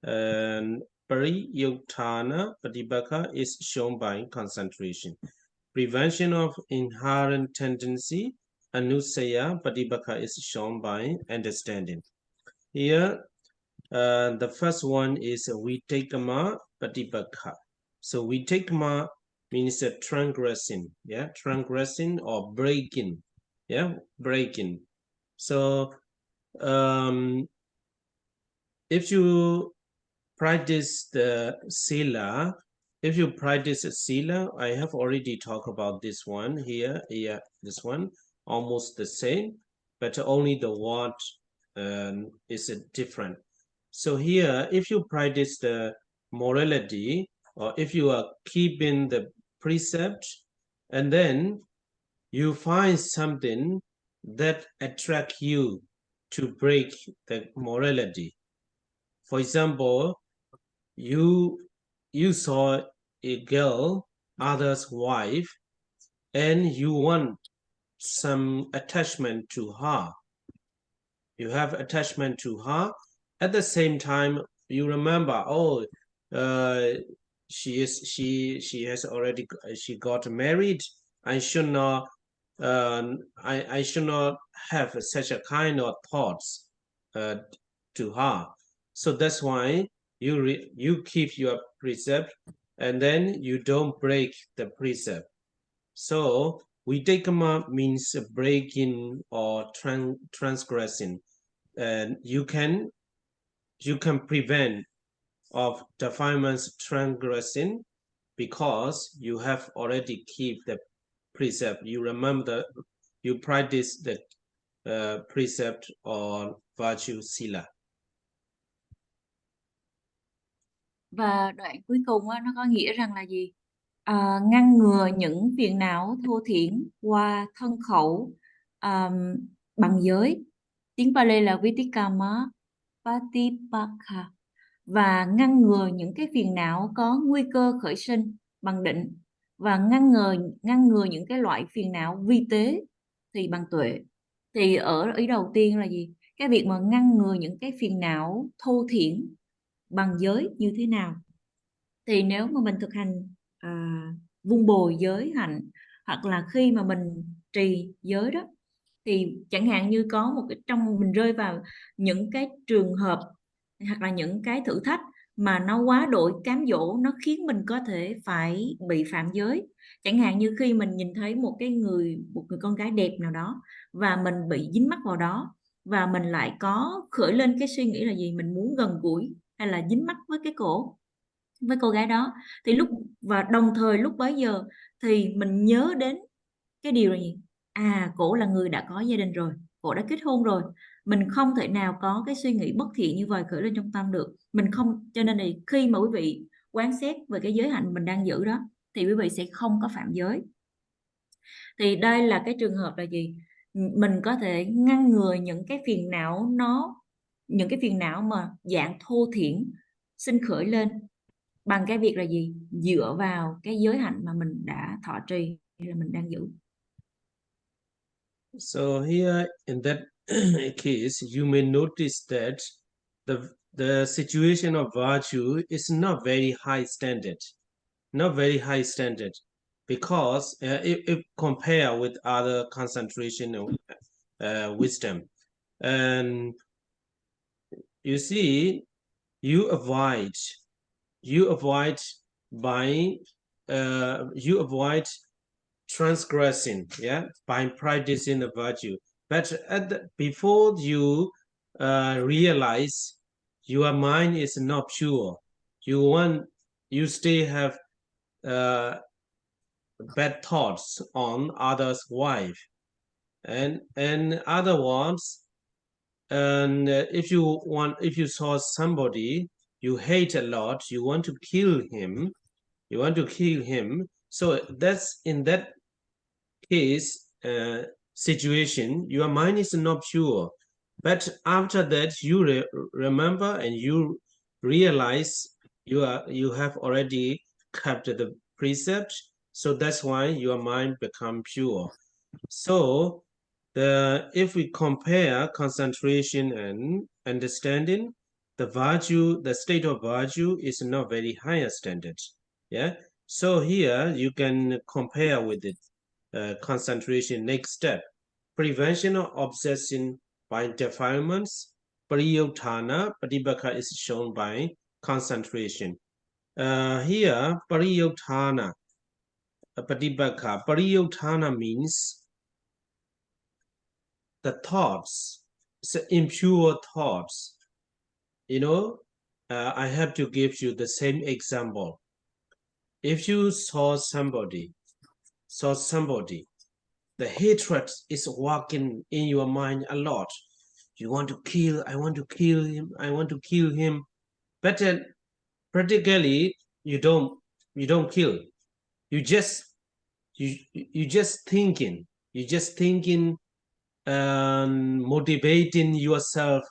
and Pariyuktana Patipakha is shown by concentration. Prevention of inherent tendency, Anusaya Patipakha is shown by understanding. Here, the first one is Vitakama Patipakha. So Vitikkama means transgressing, yeah, transgressing or breaking, yeah, breaking. So if you practice the sila, if you practice sila, I have already talked about this one here, this one, almost the same, but only the word is different. So here, if you practice the morality, or if you are keeping the precept, and then you find something that attract you to break the morality. For example, you saw a girl, other's wife, and you want some attachment to her. You have attachment to her. At the same time, you remember, oh, she has already she got married. I should not I should not have such a kind of thoughts to her. So that's why you keep your precept, and then you don't break the precept. So Vitikkama means breaking or transgressing, and you can prevent of defilements transgressing because you have already keep the precept. You remember, you practice the precept or virtue sila. Và đoạn cuối cùng á, nó có nghĩa rằng là gì? Ngăn ngừa những phiền não thô thiển qua thân khẩu bằng giới. Tiếng Pali là Vitikkama Patipakha. Và ngăn ngừa những cái phiền não có nguy cơ khởi sinh bằng định, và ngăn ngừa những cái loại phiền não vi tế thì bằng tuệ. Thì ở ý đầu tiên là gì? Cái việc mà ngăn ngừa những cái phiền não thô thiển bằng giới như thế nào? Thì nếu mà mình thực hành vun bồi giới hạnh, hoặc là khi mà mình trì giới đó, thì chẳng hạn như có một cái trong mình rơi vào những cái trường hợp hoặc là những cái thử thách mà nó quá đội cám dỗ, nó khiến mình có thể phải bị phạm giới. Chẳng hạn như khi mình nhìn thấy một người con gái đẹp nào đó và mình bị dính mắc vào đó, và mình lại có khởi lên cái suy nghĩ là gì, mình muốn gần gũi hay là dính mắc với với cô gái đó, thì và đồng thời lúc bấy giờ thì mình nhớ đến cái điều là gì? Cổ là người đã có gia đình rồi, cổ đã kết hôn rồi, mình không thể nào có cái suy nghĩ bất thiện như vậy khởi lên trong tâm được. Cho nên thì khi mà quý vị quán xét về cái giới hạnh mình đang giữ đó, thì quý vị sẽ không có phạm giới. Thì đây là cái trường hợp là gì? Mình có thể ngăn ngừa những cái phiền não mà dạng thô thiển sinh khởi lên bằng cái việc là gì? Dựa vào cái giới hạnh mà mình đã thọ trì hay là mình đang giữ. So here in that case, you may notice that the situation of virtue is not very high standard, because if compare with other concentration of wisdom, and you see, you avoid transgressing, yeah, by practicing the virtue. But before you realize your mind is not pure, you still have bad thoughts on others' wife, and other ones. And if you saw somebody you hate a lot, you want to kill him. So that's in that case situation, your mind is not pure. But after that, you remember and you realize you have already kept the precept. So that's why your mind become pure. So if we compare concentration and understanding, the state of virtue is not very high standard. Yeah. So here you can compare with it. Concentration. Next step, prevention of obsession by defilements. Pariyotthana, Patibakha is shown by concentration. Here, pariyutthana, patibakha. Pariyutthana means the thoughts, so impure thoughts. You know, I have to give you the same example. If you saw somebody, the hatred is walking in your mind a lot. You want to kill, I want to kill him, I want to kill him. But practically, you don't kill. You just you just thinking. You just thinking and motivating yourself.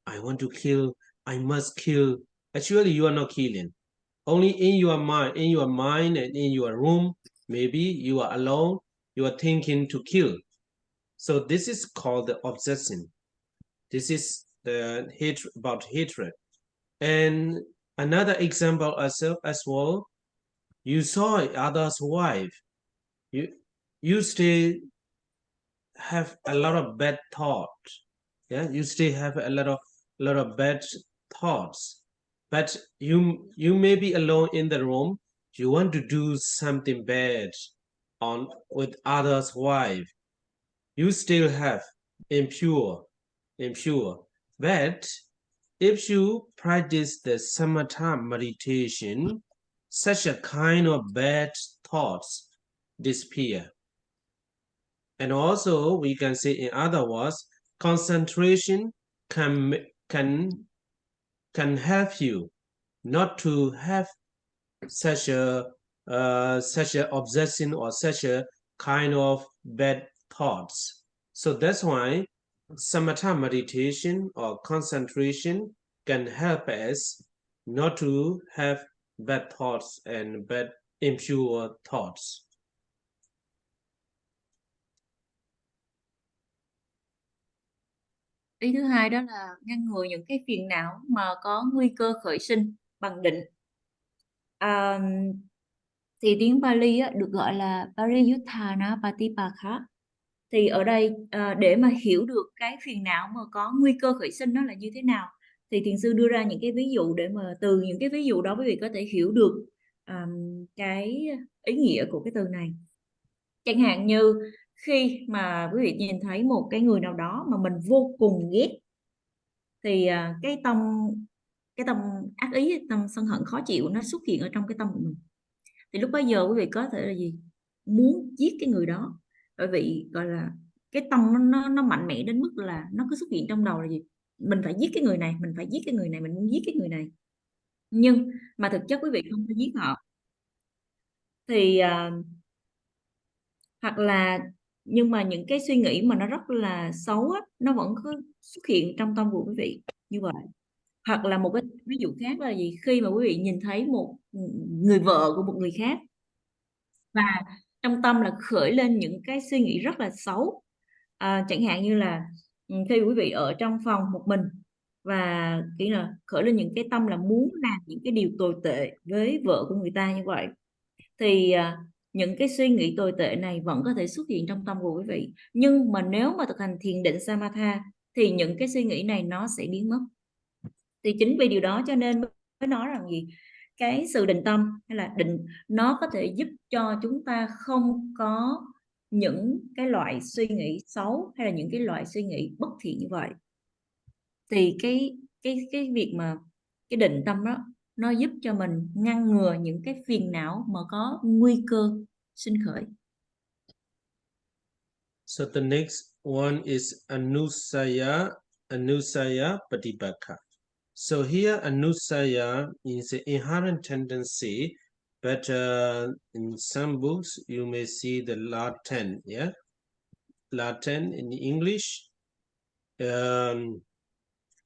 I want to kill. I must kill. Actually, you are not killing. Only in your mind and in your room, maybe you are alone, you are thinking to kill. So this is called the obsession. This is the hatred about hatred. And another example as well, you saw other's wife. You you still have a lot of bad thoughts. Yeah, you still have a lot of bad thoughts. But you may be alone in the room. You want to do something bad on with others' wife. You still have impure. But if you practice the samatha meditation, such a kind of bad thoughts disappear. And also we can say in other words, concentration can can can help you not to have such a obsession or such a kind of bad thoughts. So that's why samatha meditation or concentration can help us not to have bad thoughts and bad impure thoughts. Ý thứ hai đó là ngăn ngừa những cái phiền não mà có nguy cơ khởi sinh bằng định. Thì tiếng Pali được gọi là Pariyutthana Patipakha. Thì ở đây để mà hiểu được cái phiền não mà có nguy cơ khởi sinh nó là như thế nào, thì thiền sư đưa ra những cái ví dụ để mà từ những cái ví dụ đó quý vị có thể hiểu được cái ý nghĩa của cái từ này. Chẳng hạn như khi mà quý vị nhìn thấy một cái người nào đó mà mình vô cùng ghét, thì cái tâm ác ý, tâm sân hận khó chịu nó xuất hiện ở trong cái tâm của mình. Thì lúc bấy giờ quý vị có thể là gì? Muốn giết cái người đó, bởi vì gọi là cái tâm nó mạnh mẽ đến mức là nó cứ xuất hiện trong đầu là gì? Mình phải giết cái người này, mình phải giết cái người này, mình muốn giết cái người này. Nhưng mà thực chất quý vị không thể giết họ. Thì hoặc là nhưng mà những cái suy nghĩ mà nó rất là xấu á, nó vẫn cứ xuất hiện trong tâm của quý vị như vậy. Hoặc là một cái ví dụ khác là gì? Khi mà quý vị nhìn thấy một người vợ của một người khác và trong tâm là khởi lên những cái suy nghĩ rất là xấu, chẳng hạn như là khi quý vị ở trong phòng một mình và kiểu là khởi lên những cái tâm là muốn làm những cái điều tồi tệ với vợ của người ta như vậy, thì những cái suy nghĩ tồi tệ này vẫn có thể xuất hiện trong tâm của quý vị. Nhưng mà nếu mà thực hành thiền định Samatha thì những cái suy nghĩ này nó sẽ biến mất. Thì chính vì điều đó cho nên mới nói rằng gì, cái sự định tâm hay là định nó có thể giúp cho chúng ta không có những cái loại suy nghĩ xấu hay là những cái loại suy nghĩ bất thiện như vậy. Thì cái việc mà cái định tâm đó nó giúp cho mình ngăn ngừa những cái phiền não mà có nguy cơ sinh khởi. So the next one is anusaya patibakha. So here anusaya is an inherent tendency, but in some books you may see the Latin, yeah, Latin in English.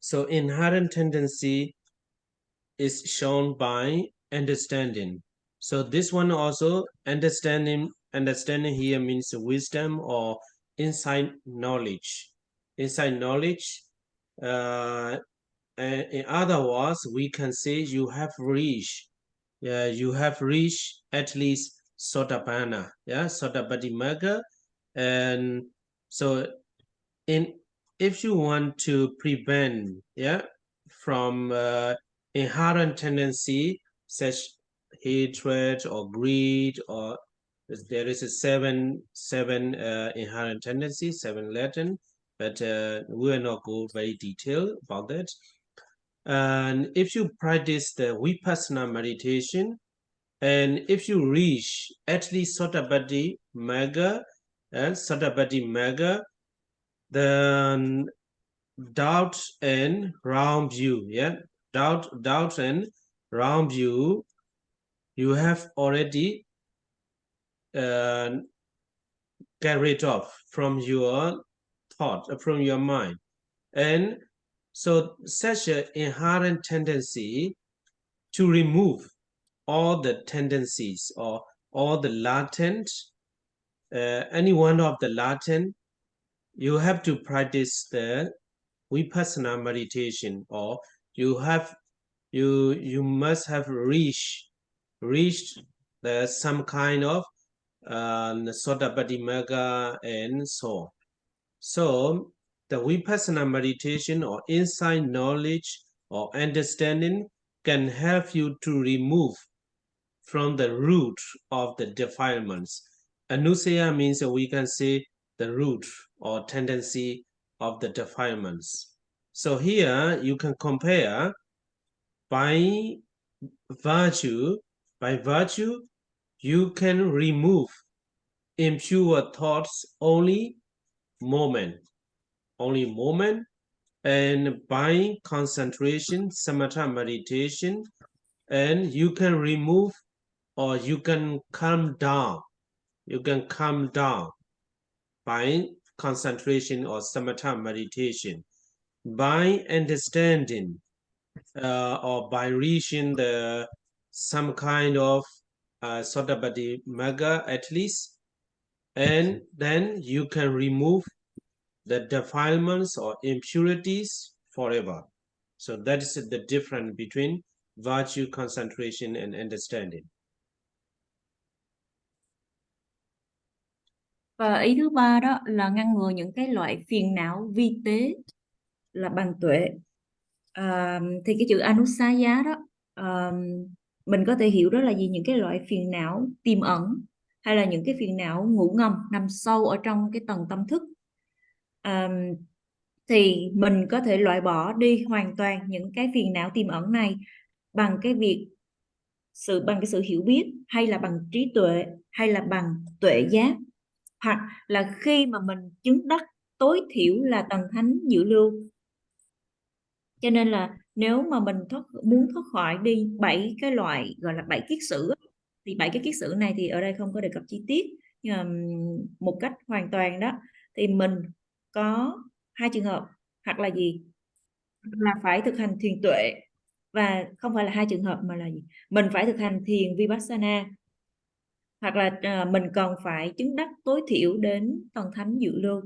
So inherent tendency is shown by understanding. So this one also understanding here means wisdom or inside knowledge. Inside knowledge. In other words, we can say you have reached at least Sotapanna, yeah, Sotapadimagga. And so if you want to prevent, yeah, from inherent tendency such hatred or greed, or there is a seven inherent tendencies, 7 Latin, but we will not go very detailed about that. And if you practice the Vipassana meditation, and if you reach at least Visuddhimagga and Visuddhimagga, then doubt and round view, doubt and round view, you have already get rid of from your thought, from your mind. And so such an inherent tendency to remove all the tendencies or all the latent, any one of the latent, you have to practice the Vipassana meditation, or you must have reached some kind of Visuddhimagga and so on. So the Vipassana meditation or insight knowledge or understanding can help you to remove from the root of the defilements. Anusaya means we can say the root or tendency of the defilements. So here you can compare by virtue, you can remove impure thoughts only moment, and by concentration, samatha meditation, and you can remove, or you can calm down by concentration or samatha meditation, by understanding or by reaching some kind of Visuddhimagga at least, and then you can remove the defilements or impurities forever. So that is the difference between virtue, concentration, and understanding. Và ý thứ ba đó là ngăn ngừa những cái loại phiền não vi tế là bằng tuệ. Thì cái chữ anusaya đó, mình có thể hiểu đó là gì? Những cái loại phiền não tiềm ẩn, hay là những cái phiền não ngủ ngầm nằm sâu ở trong cái tầng tâm thức, thì mình có thể loại bỏ đi hoàn toàn những cái phiền não tiềm ẩn này bằng cái sự hiểu biết, hay là bằng trí tuệ, hay là bằng tuệ giác, hoặc là khi mà mình chứng đắc tối thiểu là tầng thánh dự lưu. Cho nên là nếu mà mình muốn thoát khỏi đi 7 cái loại gọi là 7 kiết sử, thì 7 cái kiết sử này thì ở đây không có đề cập chi tiết, nhưng mà một cách hoàn toàn đó thì mình có 2 trường hợp, hoặc là gì, là phải thực hành thiền tuệ, và không phải là 2 trường hợp mà là gì, mình phải thực hành thiền vipassana, hoặc là mình còn phải chứng đắc tối thiểu đến tầng thánh dự lưu.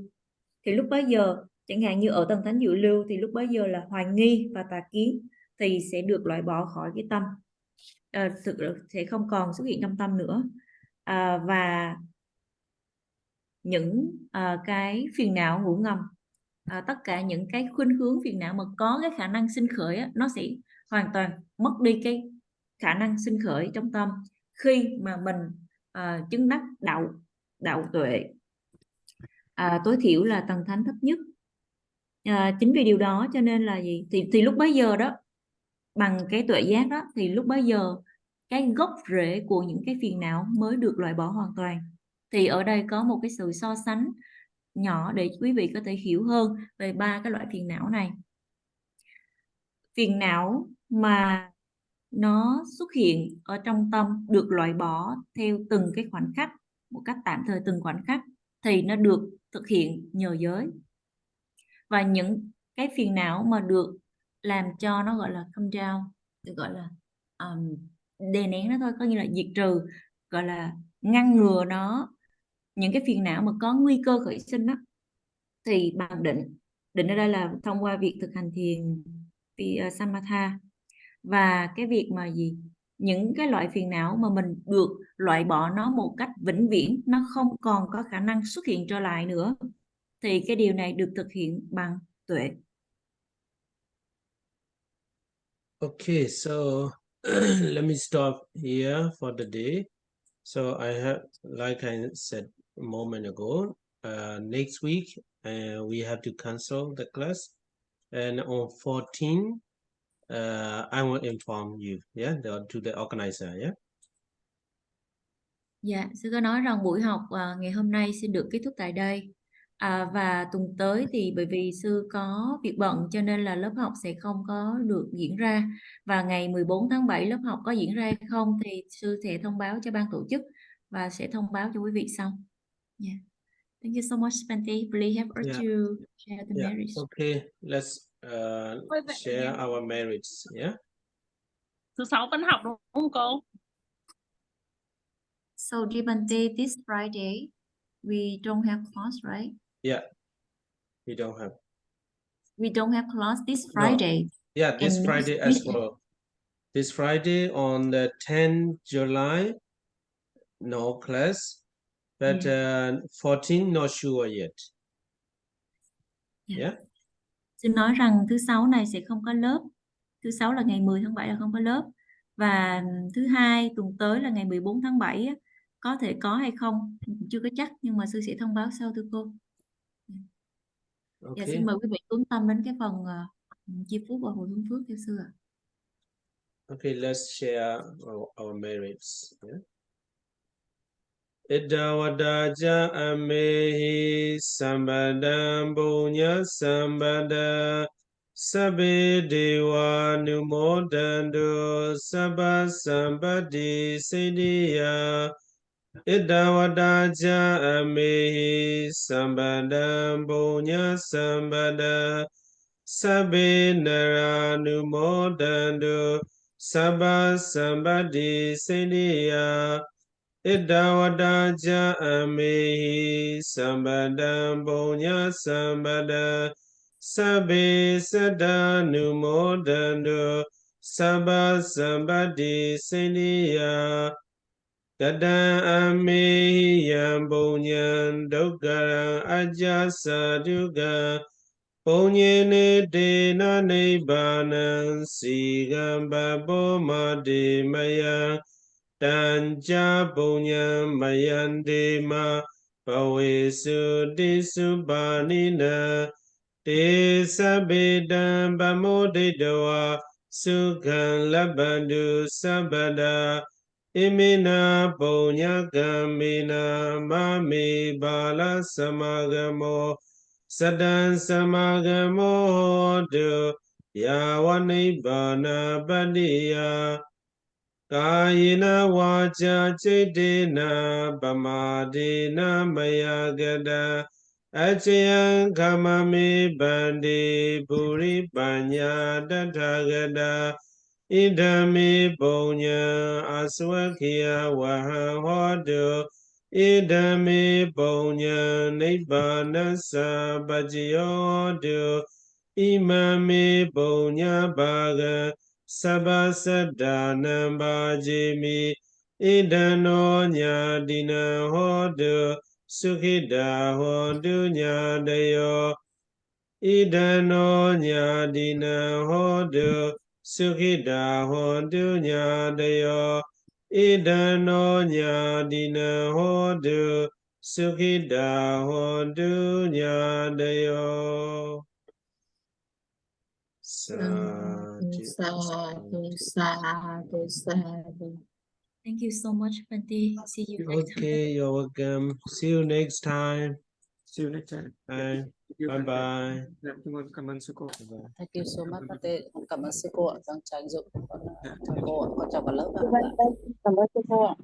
Thì lúc bấy giờ, chẳng hạn như ở tầng thánh dự lưu, thì lúc bấy giờ là hoài nghi và tà kiến thì sẽ được loại bỏ khỏi cái tâm, sẽ không còn xuất hiện trong tâm nữa, và những cái phiền não ngủ ngầm, tất cả những cái khuynh hướng phiền não mà có cái khả năng sinh khởi á, nó sẽ hoàn toàn mất đi cái khả năng sinh khởi trong tâm khi mà mình chứng đắc đạo tuệ, tối thiểu là tầng thánh thấp nhất. Chính vì điều đó cho nên là gì, thì lúc bấy giờ đó, bằng cái tuệ giác đó, thì lúc bấy giờ cái gốc rễ của những cái phiền não mới được loại bỏ hoàn toàn. Thì ở đây có một cái sự so sánh nhỏ để quý vị có thể hiểu hơn về 3 cái loại phiền não này. Phiền não mà nó xuất hiện ở trong tâm được loại bỏ theo từng cái khoảnh khắc, một cách tạm thời từng khoảnh khắc, thì nó được thực hiện nhờ giới. Và những cái phiền não mà được làm cho nó gọi là come down, được gọi là đè nén nó thôi, có nghĩa là diệt trừ, gọi là ngăn ngừa nó, những cái phiền não mà có nguy cơ khởi sinh đó, thì bằng định ở đây là thông qua việc thực hành thiền samatha. Và cái việc mà gì, những cái loại phiền não mà mình được loại bỏ nó một cách vĩnh viễn, nó không còn có khả năng xuất hiện trở lại nữa, thì cái điều này được thực hiện bằng tuệ. Okay, so let me stop here for the day. So I have, like I said a moment ago, next week we have to cancel the class, and on 14, I will inform you, yeah, to the organizer, yeah. Dạ, sư có nói rằng buổi học ngày hôm nay xin được kết thúc tại đây. Và tuần tới thì bởi vì sư có việc bận cho nên là lớp học sẽ không có được diễn ra. Và ngày 14 tháng 7 lớp học có diễn ra hay không thì sư sẽ thông báo cho ban tổ chức và sẽ thông báo cho quý vị sau. Yeah. Thank you so much, Bante. Please help us Yeah. to share the merits. Okay, let's share our merits, yeah. Thứ sáu vẫn học đúng không cô? So, dear Bante, this Friday we don't have class, right? Yeah, we don't have. We don't have class this No. Friday. Yeah, this And Friday as well. This Friday on the 10th July, no class, but 14 not sure yet. Yeah. Sư nói rằng thứ sáu này sẽ không có lớp. Thứ sáu là ngày 10 tháng 7 là không có lớp. Và thứ hai tuần tới là ngày 14 tháng 7 á, có thể có hay không chưa có chắc, nhưng mà sư sẽ thông báo sau thưa cô. Okay. Dạ, xin mời quý vị hướng tâm đến cái phần chia phúc và hồi hướng phước theo sư ạ. Okay, let's share our merits. Yeah? Idawadaja amehi sambadam bunya sambada sabbe dewa numodandu sabba sambadi siddhiya. Idawadaja amehi sambadam bunya sambada sabbe naranumodandu sabba sambadi siddhiya. Idawadaja amehi sambadam bunya sambada sabbe sadanumodandu sabba sambadi siddhiya. Gadam amehi yam bunyan doggaram ajasaduga punyene dena nibbanan sigam babomade maya Tanja punya mayandema pawesu disubanina desa bedam bamodedawa sukhan labandu sabada imina punya gamina mami bala samagamo sadan samagamo do yawanibana bandiya Kayena waja cedena pamadena mayagada Ajayan kamame bandi puri panya datagada Idame punya aswakia wahodo Idame punya nibbana sabajiodo Imame punya baga Sabbasadanam bhajimi idano nyadina hodu sukhida hodu nyadayo idano nyadina hodu sukhida hodu nyadayo idano nyadina hodu sukhida hodu nyadayo. Sadhu. Thank you so much, Bante. See you next time. Okay, you're welcome. See you next time. See you next time. Bye bye. Cảm ơn sư cô. Thank you so much. Cảm ơn sư cô. Con chào anh Dũng. Con chào cô. Con chào cả lớp. Cảm ơn sư cô.